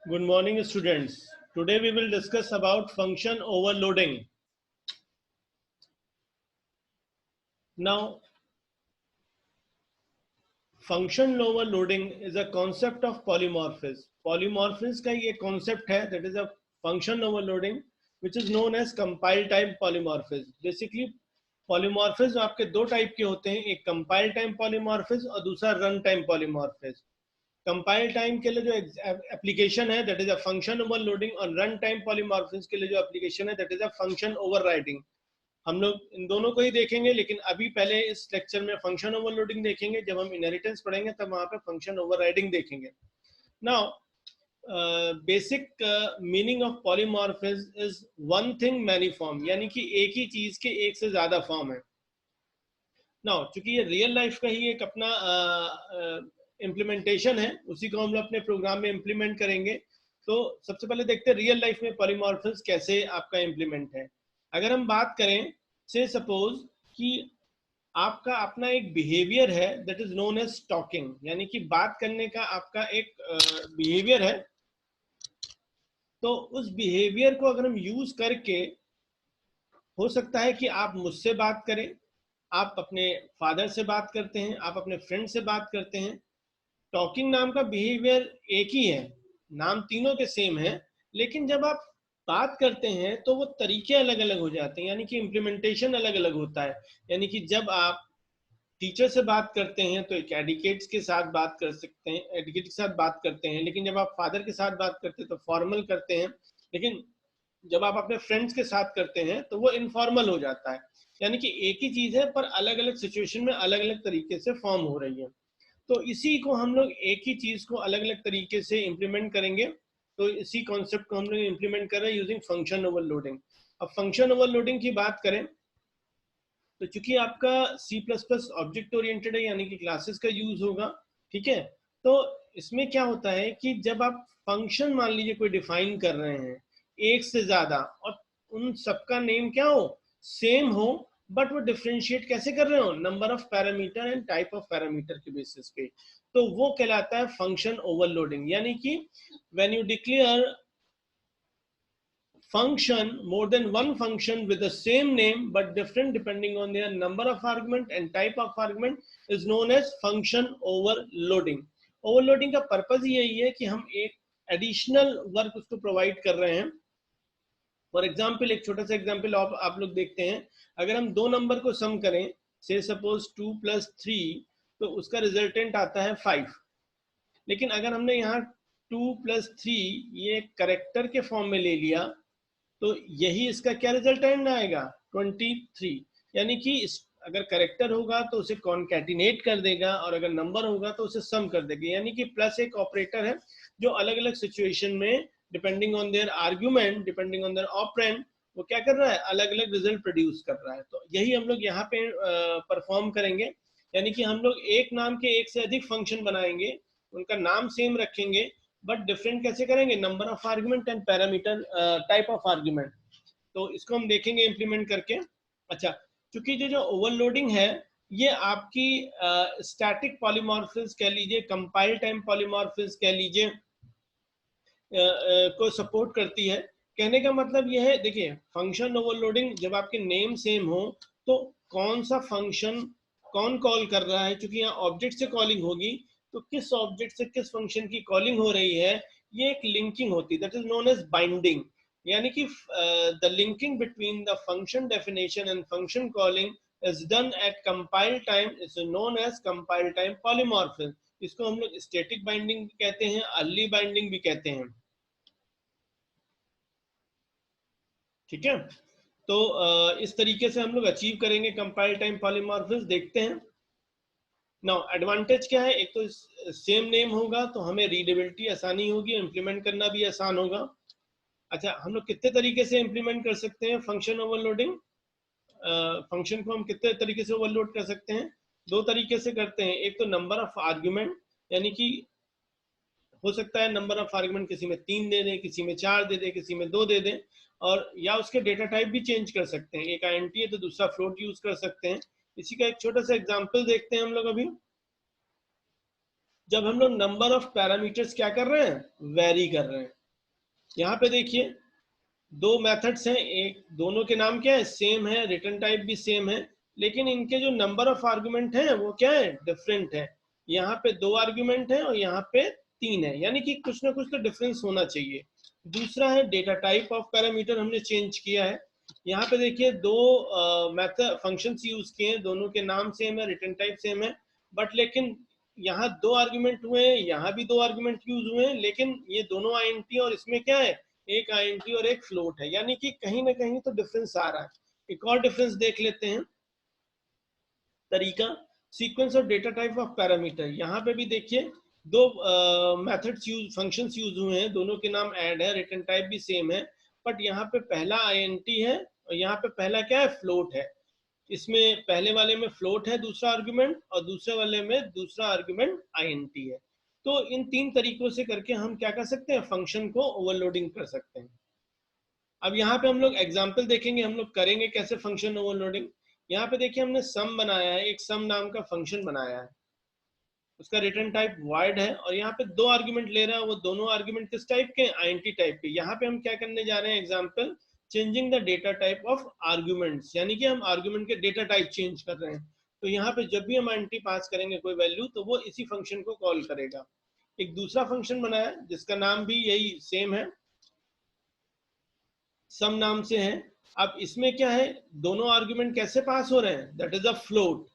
Good morning, students. Today we will discuss about function overloading. Now, function overloading is a concept of polymorphism. Polymorphism का ये concept है, that is a function overloading, which is known as compile time polymorphism. Basically, polymorphism आपके दो type के होते हैं, एक compile time polymorphism और दूसरा run time polymorphism. Compile time के लिए जो एप्लीकेशन है that is a function overloading और रन टाइम पॉलीमॉर्फिज्म के लिए जो एप्लीकेशन है that is a function overriding. हम लोग इन दोनों को ही देखेंगे, लेकिन अभी पहले इस लेक्चर में फंक्शन ओवरलोडिंग देखेंगे. जब हम इनहेरिटेंस पढ़ेंगे तब वहां पे फंक्शन ओवरराइडिंग देखेंगे. Now basic meaning of polymorphism is one thing many form, यानी कि एक ही चीज के एक से ज्यादा फॉर्म है. नाउ चूंकि ये रियल लाइफ का ही एक अपना इम्प्लीमेंटेशन है, उसी को हम लोग अपने प्रोग्राम में इम्प्लीमेंट करेंगे. तो सबसे पहले देखते हैं रियल लाइफ में पॉलीमॉर्फिज्म कैसे आपका इम्प्लीमेंट है. अगर हम बात करें, से सपोज कि आपका अपना एक बिहेवियर है that is known as talking, यानी कि बात करने का आपका एक बिहेवियर है. तो उस बिहेवियर को अगर हम यूज करके, हो सकता है कि आप मुझसे बात करें, आप अपने फादर से बात करते हैं, आप अपने फ्रेंड से बात करते हैं. टॉकिंग नाम का बिहेवियर एक ही है, नाम तीनों के सेम है, लेकिन जब आप बात करते हैं तो वो तरीके अलग अलग हो जाते हैं, यानी कि इम्प्लीमेंटेशन अलग अलग होता है. यानी कि जब आप टीचर से बात करते हैं तो एक एडिकेट्स के साथ बात कर सकते हैं, एडिकेट के साथ बात करते हैं, लेकिन जब आप फादर के साथ बात करते हैं तो फॉर्मल करते हैं, लेकिन जब आप अपने फ्रेंड्स के साथ करते हैं तो वो इनफॉर्मल हो जाता है. यानी कि एक ही चीज है पर अलग अलग सिचुएशन में अलग अलग तरीके से फॉर्म हो रही है. तो इसी को हम लोग एक ही चीज को अलग अलग तरीके से इंप्लीमेंट करेंगे. तो इसी कॉन्सेप्ट को हम लोग इंप्लीमेंट कर रहे हैं यूजिंग फंक्शन ओवरलोडिंग. अब फंक्शन ओवरलोडिंग की बात करें तो चूंकि आपका C++ ऑब्जेक्ट ओरिएंटेड है, यानी कि क्लासेस का यूज होगा, ठीक है. तो इसमें क्या होता है कि जब आप फंक्शन मान लीजिए कोई डिफाइन कर रहे हैं एक से ज्यादा, और उन सबका नेम क्या हो, सेम हो, बट वो डिफ्रेंशिएट कैसे कर रहे हो, number of parameter and type of parameter के बेसिस पे, तो वो कहलाता है फंक्शन ओवरलोडिंग. यानी कि when you declare function more than one function with the same name but different depending on their number of argument and type of argument is known as function overloading. Overloading का purpose यही है कि हम एक additional work उसको provide कर रहे हैं. फॉर एग्जाम्पल एक छोटा सा एग्जाम्पल आप लोग देखते हैं. अगर हम दो नंबर को सम करें, से सपोज 2 + 3, तो उसका रिजल्टेंट आता है 5. लेकिन अगर हमने यहाँ 2 + 3 ये करेक्टर के फॉर्म में ले लिया तो यही इसका क्या रिजल्टेंट आएगा, 23. यानी कि अगर करेक्टर होगा तो उसे कॉन्कैटिनेट कर देगा, और अगर नंबर होगा तो उसे सम कर देगा. यानी कि प्लस एक ऑपरेटर है जो अलग अलग सिचुएशन में depending on their argument, depending on their operand, वो क्या कर रहा है, अलग अलग रिजल्ट प्रोड्यूस कर रहा है. तो यही हम लोग यहाँ पे परफॉर्म करेंगे. यानी कि हम लोग एक नाम के एक से अधिक फंक्शन बनाएंगे, उनका नाम सेम रखेंगे, बट डिफरेंट कैसे करेंगे, number of argument and parameter, type of argument. तो इसको हम देखेंगे इंप्लीमेंट करके. अच्छा, क्योंकि जो ओवरलोडिंग है ये आपकी स्टैटिक पॉलीमॉर्फिज्म कह लीजिए, कंपाइल टाइम पॉलीमॉर्फिज्म कह लीजिए, को सपोर्ट करती है. कहने का मतलब यह है, देखिए फंक्शन ओवरलोडिंग जब आपके नेम सेम हो तो कौन सा फंक्शन कौन कॉल कर रहा है, क्योंकि यहाँ ऑब्जेक्ट से कॉलिंग होगी, तो किस ऑब्जेक्ट से किस फंक्शन की कॉलिंग हो रही है, ये एक लिंकिंग होती है, that is known as binding. यानी कि the linking between the function definition and function calling is done at compile time is known as compile time polymorphism. इसको हम लोग स्टैटिक बाइंडिंग भी कहते हैं, अर्ली बाइंडिंग भी कहते हैं, ठीक है. तो इस तरीके से हम लोग अचीव करेंगे कंपाइल टाइम पॉलीमॉर्फिज्म. देखते हैं. नाउ एडवांटेज क्या है, एक तो सेम नेम होगा तो हमें रीडेबिलिटी आसानी होगी, इंप्लीमेंट करना भी आसान होगा. अच्छा, हम लोग कितने तरीके से इंप्लीमेंट कर सकते हैं फंक्शन ओवरलोडिंग. फंक्शन को हम कितने तरीके से ओवरलोड कर सकते हैं, दो तरीके से करते हैं. एक तो नंबर ऑफ आर्ग्यूमेंट, यानी कि हो सकता है नंबर ऑफ आर्गुमेंट किसी में 3 दे दें, किसी में 4 दे दें, किसी में 2 दे दें, और या उसके डेटा टाइप भी चेंज कर सकते हैं. एक INT है तो दूसरा फ्लोट यूज कर सकते हैं. इसी का एक छोटा सा एग्जांपल देखते हैं हम लोग अभी. जब हम लोग नंबर ऑफ पैरामीटर्स क्या कर रहे हैं, वेरी कर रहे हैं। यहाँ पे देखिए दो मेथड्स हैं, एक दोनों के नाम क्या है, सेम है, रिटर्न टाइप भी सेम है, लेकिन इनके जो नंबर ऑफ आर्गुमेंट हैं वो क्या है, डिफरेंट है। यहाँ पे 2 आर्गुमेंट है और यहाँ पे 3 है, यानी कि कुछ ना कुछ तो डिफरेंस होना चाहिए। दूसरा है डेटा टाइप ऑफ पैरामीटर हमने चेंज किया है। यहाँ पे देखिए दो मेथड फंक्शंस यूज किए हैं, दोनों के नाम सेम है, रिटर्न टाइप सेम है, बट लेकिन यहाँ 2 आर्गुमेंट हुए हैं, यहाँ भी 2 आर्गुमेंट यूज हुए हैं, लेकिन ये दोनों आईएनटी और इसमें क्या है, एक आईएनटी और एक फ्लोट है, यानी कि कहीं ना कहीं तो डिफरेंस आ रहा है। एक और डिफरेंस देख लेते हैं तरीका, sequence of data type of parameter. यहाँ पे भी देखिए दो मेथड्स यूज, फंक्शंस यूज हुए हैं, दोनों के नाम ऐड है, रिटर्न टाइप भी सेम है, बट यहाँ पे पहला आईएनटी है और यहाँ पे पहला क्या है, फ्लोट है। इसमें पहले वाले में फ्लोट है दूसरा आर्गुमेंट, और दूसरे वाले में दूसरा आर्गुमेंट आईएनटी है। तो इन 3 तरीकों से करके हम क्या कर सकते हैं, फंक्शन को ओवरलोडिंग कर सकते हैं। अब यहाँ पे हम लोग एग्जाम्पल देखेंगे, हम लोग करेंगे कैसे फंक्शन ओवरलोडिंग। यहाँ पे देखिए हमने सम बनाया है, एक सम नाम का फंक्शन बनाया है, उसका रिटर्न टाइप वॉइड है, और यहाँ पे 2 आर्गुमेंट ले रहा है, वो दोनों आर्गुमेंट किस टाइप के, आईएनटी टाइप के। यहाँ पे हम क्या करने जा रहे हैं, example changing the data type of arguments, यानी कि हम आर्गुमेंट के डेटा टाइप चेंज कर रहे हैं। तो यहाँ पे जब भी हम आईएनटी पास करेंगे कोई वैल्यू, तो वो इसी फंक्शन को कॉल करेगा। एक दूसरा फंक्शन बनाया जिसका नाम भी यही सेम है, सम नाम से है। अब इसमें क्या है, दोनों आर्गुमेंट कैसे पास हो रहे हैं, दैट इज अ फ्लोट।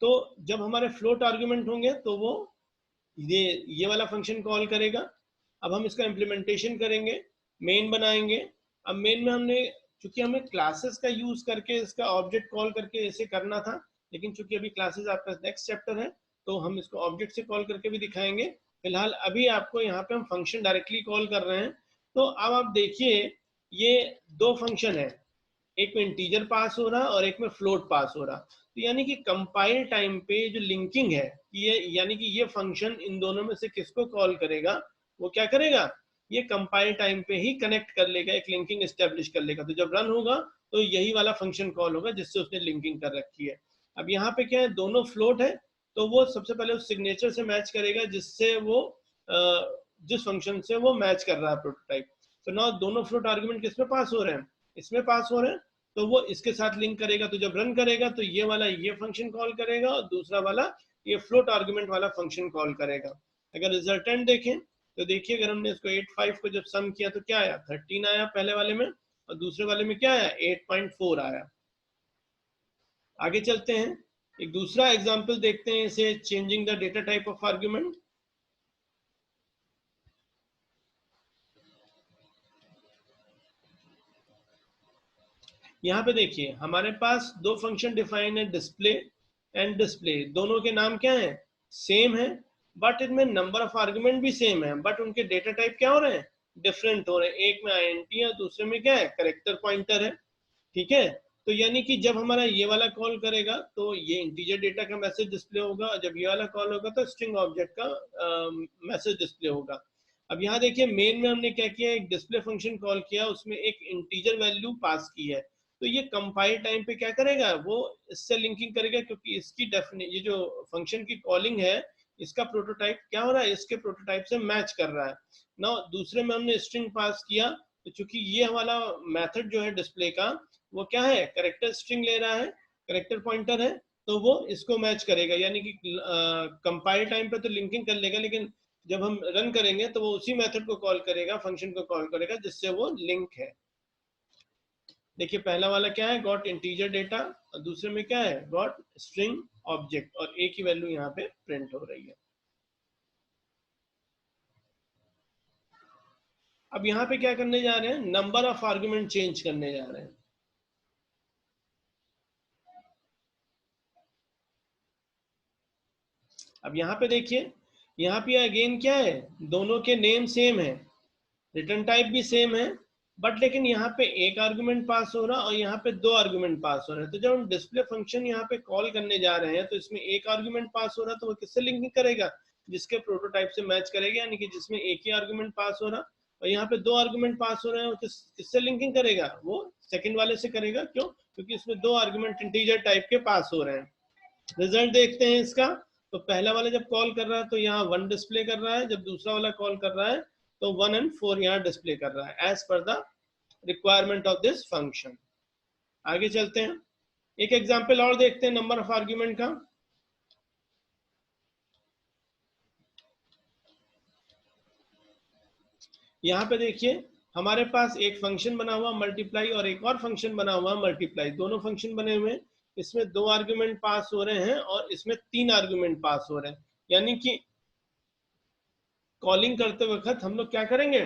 तो जब हमारे फ्लोट आर्गुमेंट होंगे तो वो ये वाला फंक्शन कॉल करेगा। अब हम इसका इम्प्लीमेंटेशन करेंगे, मेन बनाएंगे। अब मेन में हमने, चूंकि हमें क्लासेस का यूज करके इसका ऑब्जेक्ट कॉल करके इसे करना था, लेकिन चूंकि अभी क्लासेस आपका नेक्स्ट चैप्टर है, तो हम इसको ऑब्जेक्ट से कॉल करके भी दिखाएंगे। फिलहाल अभी आपको यहाँ पे हम फंक्शन डायरेक्टली कॉल कर रहे हैं। तो अब आप देखिए ये 2 फंक्शन है, एक में इंटीजर पास हो रहा और एक में फ्लोट पास हो रहा। तो यानी कि कंपाइल टाइम पे जो लिंकिंग है, ये यानी कि ये फंक्शन इन दोनों में से किसको कॉल करेगा, वो क्या करेगा, ये कंपाइल टाइम पे ही कनेक्ट कर लेगा, एक लिंकिंग एस्टेब्लिश कर लेगा। तो जब रन होगा तो यही वाला फंक्शन कॉल होगा जिससे उसने लिंकिंग कर रखी है। अब यहाँ पे क्या है, दोनों फ्लोट है, तो वो सबसे पहले उस सिग्नेचर से मैच करेगा जिससे वो जिस फंक्शन से वो मैच कर रहा है प्रोटोटाइप। तो ना दोनों फ्लोट आर्गुमेंट किसमें पास हो रहे हैं, इसमें पास हो रहे हैं, तो वो इसके साथ लिंक करेगा। तो जब रन करेगा तो ये वाला ये फंक्शन कॉल करेगा और दूसरा वाला ये फ्लोट आर्गुमेंट वाला फंक्शन कॉल करेगा। अगर रिजल्टेंट देखें तो देखिए, अगर हमने इसको 8 5 को जब सम किया तो क्या आया, 13 आया पहले वाले में, और दूसरे वाले में क्या आया, 8.4 आया। आगे चलते हैं, एक दूसरा एग्जाम्पल देखते हैं, इसे changing the data type of argument. यहाँ पे देखिए हमारे पास 2 फंक्शन डिफाइन है, डिस्प्ले एंड डिस्प्ले। दोनों के नाम क्या है, सेम है, बट इनमें नंबर ऑफ आर्गुमेंट भी सेम है, बट उनके डेटा टाइप क्या हो रहे हैं, डिफरेंट हो रहे हैं। एक में आईएनटी है, दूसरे में क्या है, कैरेक्टर पॉइंटर है। ठीक है, तो यानी कि जब हमारा ये वाला कॉल करेगा तो ये इंटीजर डेटा का मैसेज डिस्प्ले होगा, जब ये वाला कॉल होगा तो स्ट्रिंग ऑब्जेक्ट का मैसेज डिस्प्ले होगा। अब यहाँ देखिए मेन में हमने क्या किया, एक डिस्प्ले फंक्शन कॉल किया, उसमें एक इंटीजर वैल्यू पास की है। तो ये कंपाइल टाइम पे क्या करेगा, वो इससे लिंकिंग करेगा, क्योंकि इसकी ये जो फंक्शन की कॉलिंग है, इसका प्रोटोटाइप क्या हो रहा है, इसके प्रोटोटाइप से मैच कर रहा है ना। दूसरे में हमने स्ट्रिंग पास किया, तो चूंकि ये वाला मेथड जो है डिस्प्ले का, वो क्या है, करेक्टर स्ट्रिंग ले रहा है, करेक्टर पॉइंटर है, तो वो इसको मैच करेगा, यानी कि कंपाइल टाइम पे तो लिंकिंग कर लेगा, लेकिन जब हम रन करेंगे तो वो उसी मेथड को कॉल करेगा, फंक्शन को कॉल करेगा जिससे वो लिंक है। देखिए पहला वाला क्या है, गॉट इंटीजर डेटा, और दूसरे में क्या है, गॉट स्ट्रिंग ऑब्जेक्ट, और एक ही वैल्यू यहाँ पे प्रिंट हो रही है। अब यहाँ पे क्या करने जा रहे हैं, नंबर ऑफ आर्गुमेंट चेंज करने जा रहे हैं। अब यहाँ पे देखिए, यहाँ पे अगेन क्या है, दोनों के नेम सेम है, रिटर्न टाइप भी सेम है, बट लेकिन यहाँ पे एक आर्गुमेंट पास हो रहा और यहाँ पे 2 आर्गुमेंट पास हो रहे हैं। तो जब हम डिस्प्ले फंक्शन यहाँ पे कॉल करने जा रहे हैं, तो इसमें एक आर्गुमेंट पास हो रहा, तो वो किससे लिंकिंग करेगा, जिसके प्रोटोटाइप से मैच करेगा, यानी कि जिसमें एक ही आर्गुमेंट पास हो रहा, और यहाँ पे 2 आर्गुमेंट पास हो रहे हैं, किससे लिंकिंग करेगा, वो सेकंड वाले से करेगा। क्यों, क्योंकि इसमें 2 आर्गुमेंट इंटीजर टाइप के पास हो रहे हैं। रिजल्ट देखते हैं इसका, तो पहला वाला जब कॉल कर रहा है तो यहाँ 1 डिस्प्ले कर रहा है, जब दूसरा वाला कॉल कर रहा है तो 1 and 4 यहाँ डिस्प्ले कर रहा है as per the requirement of this function. आगे चलते हैं, एक एग्जांपल और देखते हैं नंबर ऑफ आर्ग्यूमेंट का। यहाँ पे देखिए हमारे पास एक फंक्शन बना हुआ मल्टीप्लाई और एक और फंक्शन बना हुआ मल्टीप्लाई, दोनों फंक्शन बने हुए हैं। इसमें 2 आर्ग्यूमेंट पास हो रहे हैं और इसमें 3 आर्ग्यूमेंट पास हो रहे हैं। यानी कि कॉलिंग करते वक्त हम लोग क्या करेंगे,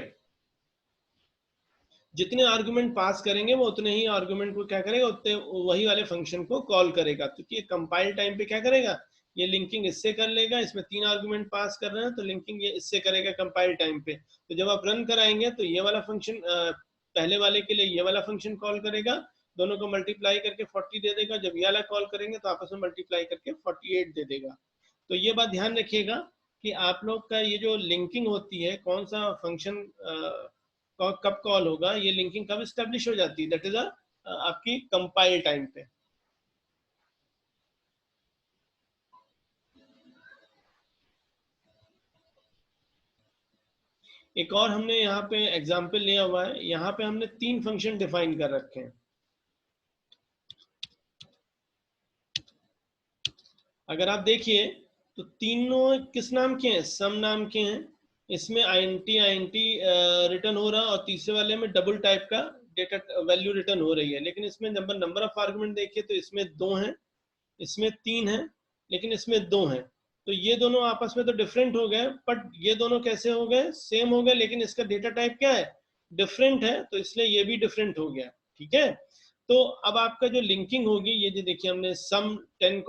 जितने आर्गुमेंट पास करेंगे वो उतने ही आर्गुमेंट को क्या करेगा, उतने वही वाले फंक्शन को कॉल करेगा। क्योंकि कंपाइल टाइम पे क्या करेगा, ये लिंकिंग इससे कर लेगा, इसमें 3 आर्गुमेंट पास कर रहे हैं तो लिंकिंग ये इससे करेगा कंपाइल टाइम पे। तो जब आप रन कराएंगे तो ये वाला फंक्शन पहले वाले के लिए ये वाला फंक्शन कॉल करेगा, दोनों को मल्टीप्लाई करके 40 दे देगा। जब ये वाला कॉल करेंगे तो आपस में मल्टीप्लाई करके 48 दे देगा। तो ये बात ध्यान रखिएगा कि आप लोग का ये जो लिंकिंग होती है, कौन सा फंक्शन कब कॉल होगा, ये लिंकिंग कब स्टैब्लिश हो जाती है, दैट इज आपकी कंपाइल टाइम पे। एक और हमने यहाँ पे एग्जांपल लिया हुआ है, यहाँ पे हमने 3 फंक्शन डिफाइन कर रखे हैं। अगर आप देखिए तो तीनों किस नाम के हैं, सम नाम के हैं। इसमें आईएनटी रिटर्न हो रहा है और तीसरे वाले में डबल टाइप का डेटा वैल्यू रिटर्न हो रही है। लेकिन इसमें नंबर ऑफ आर्गुमेंट देखिए तो इसमें 2 हैं, इसमें 3 हैं, लेकिन इसमें 2 हैं। तो ये दोनों आपस में तो डिफरेंट हो गए, बट ये दोनों कैसे हो गए, सेम हो गए, लेकिन इसका डेटा टाइप क्या है, डिफरेंट है, तो इसलिए ये भी डिफरेंट हो गया। ठीक है, तो अब आपका जो लिंकिंग होगी, ये जो देखिए हमने सम 10,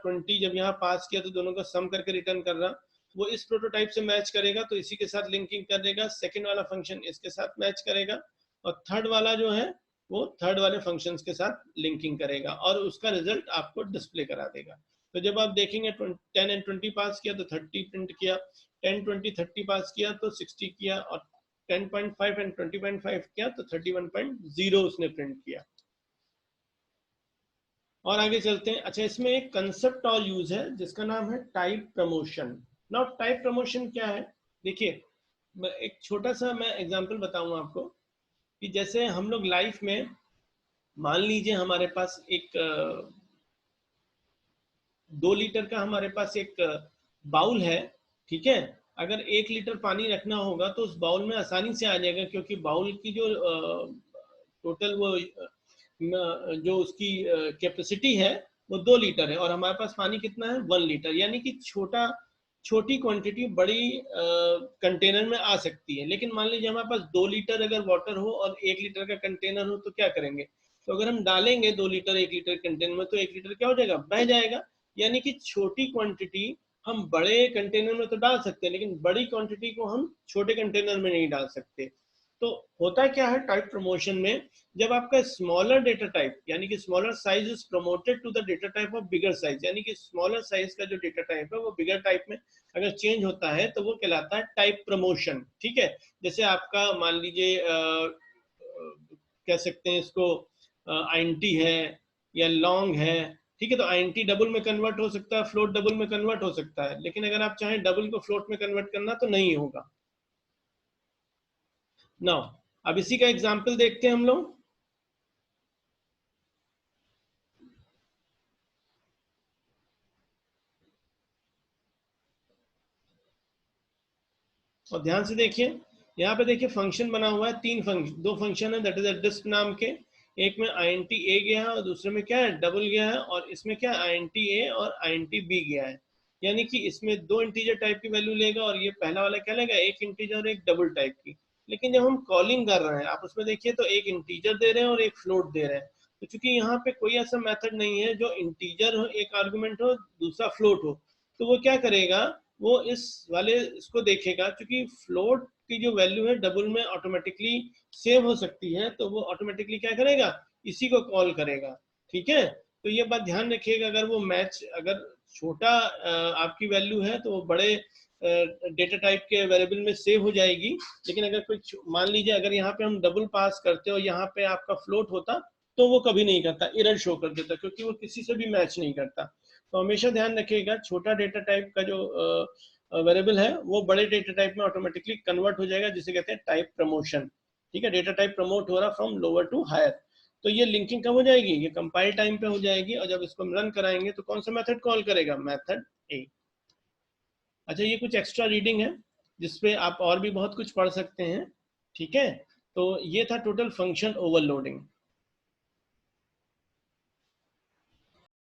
20 जब यहाँ पास किया तो दोनों का सम करके रिटर्न कर रहा, वो इस प्रोटोटाइप से मैच करेगा तो इसी के साथ लिंकिंग करेगा। सेकेंड वाला फंक्शन इसके साथ मैच करेगा और थर्ड वाला जो है वो थर्ड वाले फंक्शंस के साथ लिंकिंग करेगा और उसका रिजल्ट आपको डिस्प्ले करा देगा। तो जब आप देखेंगे 10 and 20 पास किया तो 30 प्रिंट किया, 10, 20, 30 पास किया तो 60 किया, और 10.5 and 20.5 किया तो 31.0 उसने प्रिंट किया। और आगे चलते हैं। अच्छा, इसमें एक कंसेप्ट और यूज है जिसका नाम है type promotion. Now type promotion क्या है, देखिए एक छोटा सा मैं एग्जांपल बताऊं आपको कि जैसे हम लोग लाइफ में मान लीजिए हमारे पास एक 2 लीटर का हमारे पास एक बाउल है। ठीक है, अगर 1 लीटर पानी रखना होगा तो उस बाउल में आसानी से आ जाएगा, क्योंकि बाउल की जो टोटल वो जो उसकी कैपेसिटी है वो 2 लीटर है और हमारे पास पानी कितना है, 1 लीटर। यानी कि छोटी क्वांटिटी बड़ी कंटेनर में आ सकती है। लेकिन मान लीजिए हमारे पास 2 लीटर अगर वाटर हो और 1 लीटर का कंटेनर हो तो क्या करेंगे, तो अगर हम डालेंगे 2 लीटर 1 लीटर कंटेनर में तो 1 लीटर क्या हो जाएगा, बह जाएगा। यानी कि छोटी क्वांटिटी हम बड़े कंटेनर में तो डाल सकते हैं, लेकिन बड़ी क्वांटिटी को हम छोटे कंटेनर में नहीं डाल सकते। तो होता क्या है टाइप प्रमोशन में, जब आपका स्मॉलर डेटा टाइप यानी कि smaller size is promoted to the data type of bigger size, यानी कि स्मॉलर साइज का जो डेटा टाइप है वो बिगर टाइप में अगर चेंज होता है तो वो कहलाता है टाइप प्रमोशन। ठीक है, जैसे आपका मान लीजिए कह सकते हैं इसको आईएनटी है या लॉन्ग है। ठीक है, तो आईएनटी डबल में कन्वर्ट हो सकता है, फ्लोट डबल में कन्वर्ट हो सकता है, लेकिन अगर आप चाहें डबल को फ्लोट में कन्वर्ट करना तो नहीं होगा। नाउ अब इसी का एग्जांपल देखते हैं हम लोग। और ध्यान से देखिए, यहाँ पे देखिए फंक्शन बना हुआ है, दो फंक्शन है, दैट इज डिस्प नाम के। एक में आईएनटी ए गया है और दूसरे में क्या है, डबल गया है, और इसमें क्या आईएनटी ए और आईएनटी बी गया है। यानी कि इसमें 2 इंटीजर टाइप की वैल्यू लेगा और ये पहला वाला क्या लेगा, एक इंटीजर और एक डबल टाइप की। लेकिन जब हम कॉलिंग कर रहे हैं आप उसमें देखिए तो एक इंटीजर दे रहे हैं और एक फ्लोट दे रहे हैं। तो चूंकि यहाँ पे कोई ऐसा मेथड नहीं है जो इंटीजर हो एक आर्गुमेंट हो दूसरा फ्लोट हो, तो वो क्या करेगा, वो इस वाले इसको देखेगा। क्योंकि फ्लोट की जो वैल्यू है डबल में ऑटोमेटिकली सेव हो सकती है, तो वो ऑटोमेटिकली क्या करेगा, इसी को कॉल करेगा। ठीक है, तो ये बात ध्यान रखिएगा, अगर वो मैच अगर छोटा आपकी वैल्यू है तो वो बड़े डेटा टाइप के वेरिएबल में सेव हो जाएगी। लेकिन अगर कोई मान लीजिए अगर यहाँ पे हम डबल पास करते हो यहाँ पे आपका फ्लोट होता तो वो कभी नहीं करता, एरर शो कर देता, क्योंकि वो किसी से भी मैच नहीं करता। तो हमेशा ध्यान रखिएगा छोटा डेटा टाइप का जो वेरिएबल है वो बड़े डेटा टाइप में ऑटोमेटिकली कन्वर्ट हो जाएगा, जिसे कहते हैं टाइप प्रमोशन। ठीक है, डेटा टाइप प्रमोट हो रहा फ्रॉम लोअर टू हायर। तो ये लिंकिंग कब हो जाएगी, ये कंपाइल टाइम पे हो जाएगी, और जब इसको हम रन कराएंगे तो कौन सा मेथड कॉल करेगा, मेथड ए। अच्छा, ये कुछ एक्स्ट्रा रीडिंग है जिसपे आप और भी बहुत कुछ पढ़ सकते हैं। ठीक है, तो ये था टोटल फंक्शन ओवरलोडिंग।